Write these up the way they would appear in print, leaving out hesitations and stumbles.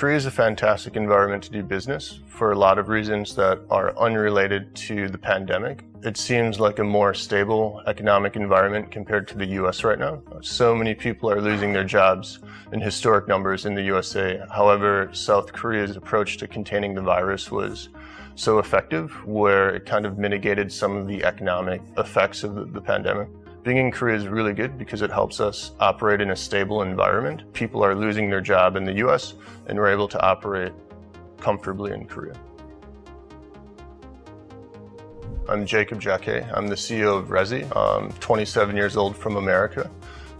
Korea is a fantastic environment to do business for a lot of reasons that are unrelated to the pandemic. It seems like a more stable economic environment compared to the US right now. So many people are losing their jobs in historic numbers in the USA. However, South Korea's approach to containing the virus was so effective, where it kind of mitigated some of the economic effects of the pandemic. Being in Korea is really good because it helps us operate in a stable environment. People are losing their job in the US, and we're able to operate comfortably in Korea. I'm Jacob Jacquet. I'm the CEO of Rezi. I'm 27 years old from America.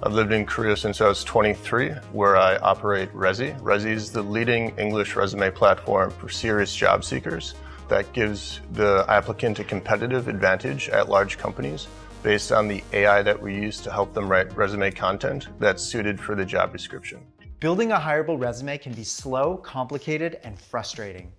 I've lived in Korea since I was 23, where I operate Rezi. Rezi is the leading English resume platform for serious job seekers that gives the applicant a competitive advantage at large companies based on the AI that we use to help them write resume content that's suited for the job description. Building a hireable resume can be slow, complicated, and frustrating.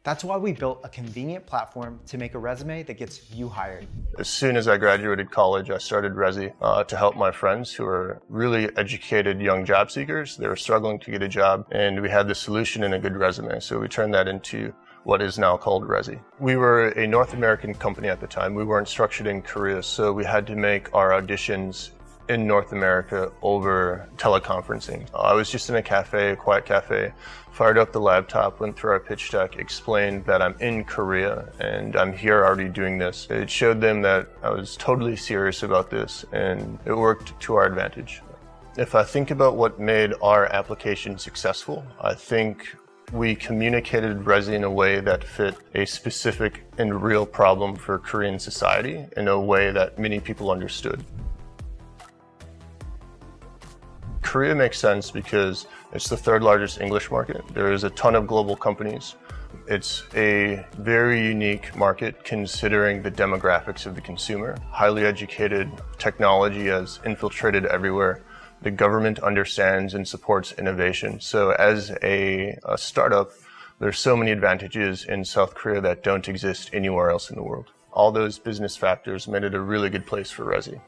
That's why we built a convenient platform to make a resume that gets you hired. As soon as I graduated college, I started Rezi to help my friends who are really educated young job seekers. They were struggling to get a job, and we had the solution in a good resume. So we turned that into what is now called Rezi. We were a North American company at the time. We weren't structured in Korea, so we had to make our auditions in North America over teleconferencing. I was just in a cafe, a quiet cafe, fired up the laptop, went through our pitch deck, explained that I'm in Korea and I'm here already doing this. It showed them that I was totally serious about this, and it worked to our advantage. If I think about what made our application successful, I think we communicated Rezi in a way that fit a specific and real problem for Korean society in a way that many people understood. Korea makes sense because it's the third largest English market. There is a ton of global companies. It's a very unique market considering the demographics of the consumer. Highly educated, technology has infiltrated everywhere. The government understands and supports innovation. So as a startup, there's so many advantages in South Korea that don't exist anywhere else in the world. All those business factors made it a really good place for Rezi.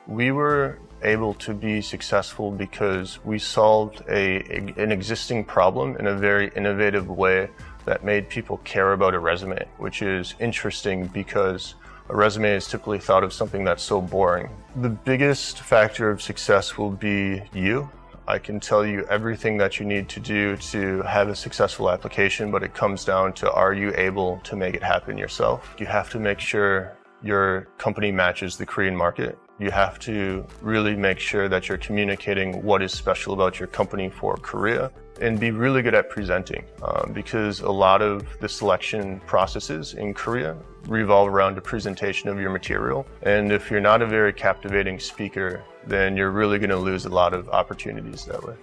We were able to be successful because we solved an existing problem in a very innovative way that made people care about a resume, which is interesting because a resume is typically thought of something that's so boring. The biggest factor of success will be you. I can tell you everything that you need to do to have a successful application, but it comes down to, are you able to make it happen yourself? You have to make sure your company matches the Korean market. You have to really make sure that you're communicating what is special about your company for Korea, and be really good at presenting because a lot of the selection processes in Korea revolve around the presentation of your material. And if you're not a very captivating speaker, then you're really going to lose a lot of opportunities that way.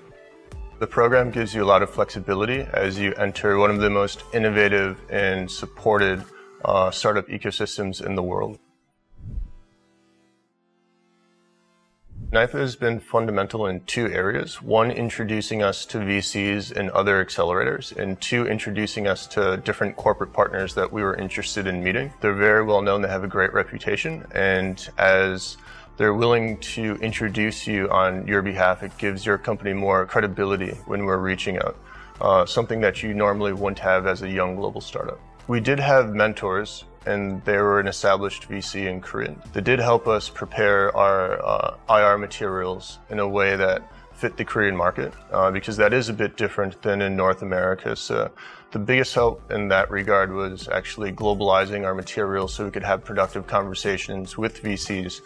The program gives you a lot of flexibility as you enter one of the most innovative and supported startup ecosystems in the world. NYPA has been fundamental in two areas. One, introducing us to VCs and other accelerators, and two, introducing us to different corporate partners that we were interested in meeting. They're very well known, they have a great reputation, and as they're willing to introduce you on your behalf, it gives your company more credibility when we're reaching out, something that you normally wouldn't have as a young global startup. We did have mentors, and they were an established VC in Korea. They did help us prepare our IR materials in a way that fit the Korean market, because that is a bit different than in North America. So the biggest help in that regard was actually globalizing our materials so we could have productive conversations with VCs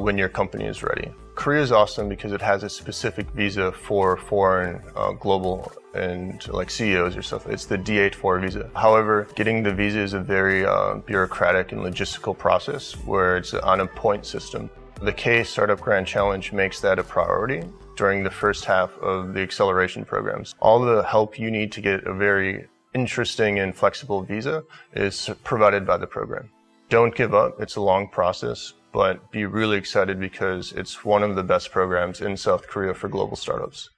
when your company is ready. Korea is awesome because it has a specific visa for foreign global and like CEOs or stuff. It's the D84 visa. However, getting the visa is a very bureaucratic and logistical process where it's on a point system. The K-Startup Grand Challenge makes that a priority during the first half of the acceleration programs. All the help you need to get a very interesting and flexible visa is provided by the program. Don't give up. It's a long process, but be really excited because it's one of the best programs in South Korea for global startups.